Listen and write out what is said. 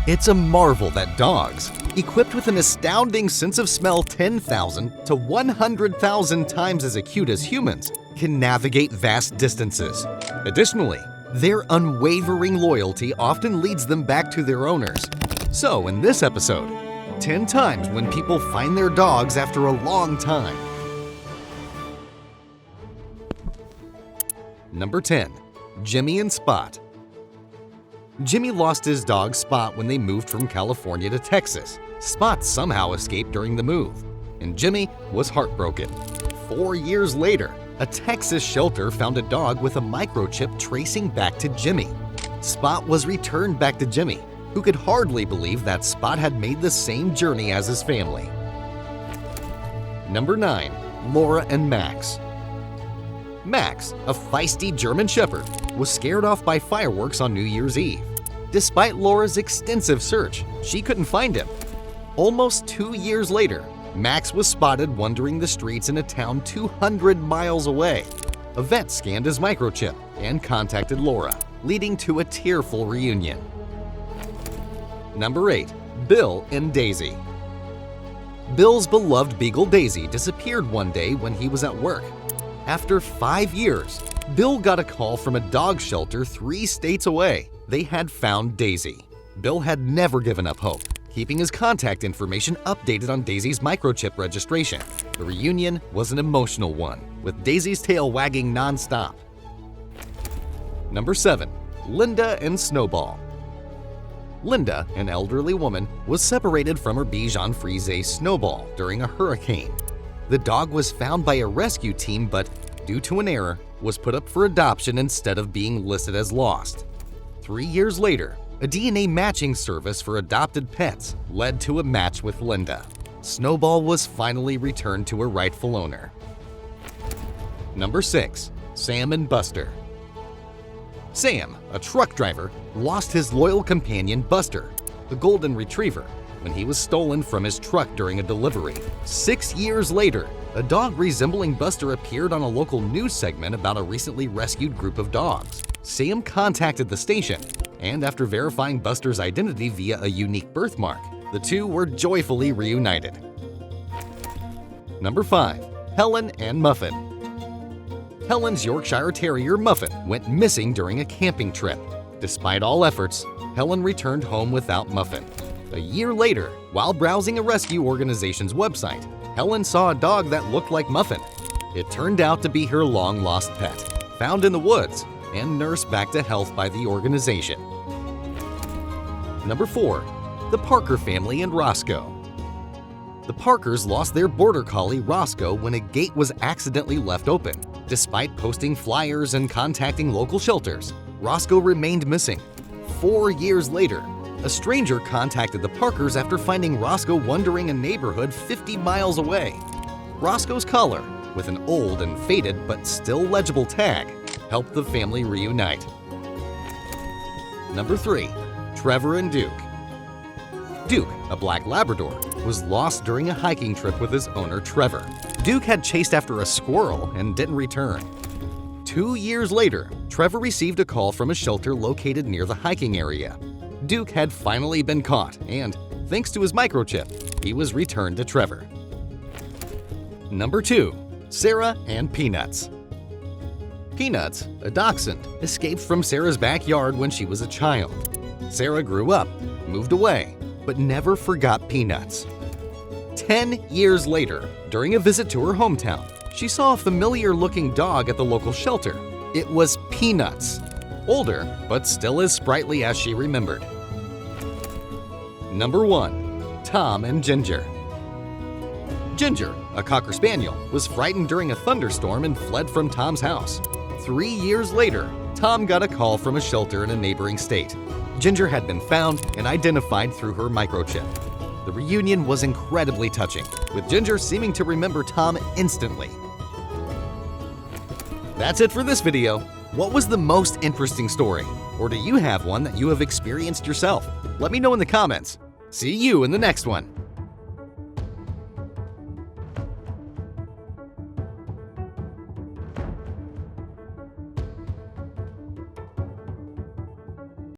It's a marvel that dogs, equipped with an astounding sense of smell 10,000 to 100,000 times as acute as humans, can navigate vast distances. Additionally, their unwavering loyalty often leads them back to their owners. So in this episode, 10 times when people find their dogs after a long time. Number 10. Jimmy and Spot. Jimmy lost his dog Spot when they moved from California to Texas. Spot somehow escaped during the move, and Jimmy was heartbroken. 4 years later, a Texas shelter found a dog with a microchip tracing back to Jimmy. Spot was returned back to Jimmy, who could hardly believe that Spot had made the same journey as his family. Number 9. Laura and Max. Max, a feisty German Shepherd, was scared off by fireworks on New Year's Eve. Despite Laura's extensive search, she couldn't find him. Almost 2 years later, Max was spotted wandering the streets in a town 200 miles away. A vet scanned his microchip and contacted Laura, leading to a tearful reunion. Number 8. Bill and Daisy. Bill's beloved beagle Daisy disappeared one day when he was at work. After 5 years, Bill got a call from a dog shelter 3 states away. They had found Daisy. Bill had never given up hope, keeping his contact information updated on Daisy's microchip registration. The reunion was an emotional one, with Daisy's tail wagging non-stop. Number 7. Linda and Snowball. Linda, an elderly woman, was separated from her Bichon Frise Snowball during a hurricane. The dog was found by a rescue team, but due to an error, was put up for adoption instead of being listed as lost. 3 years later, a DNA matching service for adopted pets led to a match with Linda. Snowball was finally returned to her rightful owner. Number 6. Sam and Buster. Sam, a truck driver, lost his loyal companion Buster, the golden retriever, when he was stolen from his truck during a delivery. 6 years later, a dog resembling Buster appeared on a local news segment about a recently rescued group of dogs. Sam contacted the station, and after verifying Buster's identity via a unique birthmark, the two were joyfully reunited. Number 5. Helen and Muffin. Helen's Yorkshire Terrier Muffin went missing during a camping trip. Despite all efforts, Helen returned home without Muffin. A year later, while browsing a rescue organization's website, Helen saw a dog that looked like Muffin. It turned out to be her long-lost pet, found in the woods and nursed back to health by the organization. Number 4. The Parker family and Roscoe. The Parkers lost their border collie Roscoe when a gate was accidentally left open. Despite posting flyers and contacting local shelters, Roscoe remained missing. 4 years later, a stranger contacted the Parkers after finding Roscoe wandering a neighborhood 50 miles away. Roscoe's collar, with an old and faded but still legible tag, helped the family reunite. Number 3. Trevor and Duke. Duke, a black Labrador, was lost during a hiking trip with his owner Trevor. Duke had chased after a squirrel and didn't return. 2 years later, Trevor received a call from a shelter located near the hiking area. Duke had finally been caught, and thanks to his microchip, he was returned to Trevor. Number 2. Sarah and Peanuts. Peanuts, a dachshund, escaped from Sarah's backyard when she was a child. Sarah grew up, moved away, but never forgot Peanuts. 10 years later, during a visit to her hometown, she saw a familiar-looking dog at the local shelter. It was Peanuts. Older, but still as sprightly as she remembered. Number 1. Tom and Ginger. Ginger, a Cocker Spaniel, was frightened during a thunderstorm and fled from Tom's house. 3 years later, Tom got a call from a shelter in a neighboring state. Ginger had been found and identified through her microchip. The reunion was incredibly touching, with Ginger seeming to remember Tom instantly. That's it for this video. What was the most interesting story? Or do you have one that you have experienced yourself? Let me know in the comments. See you in the next one.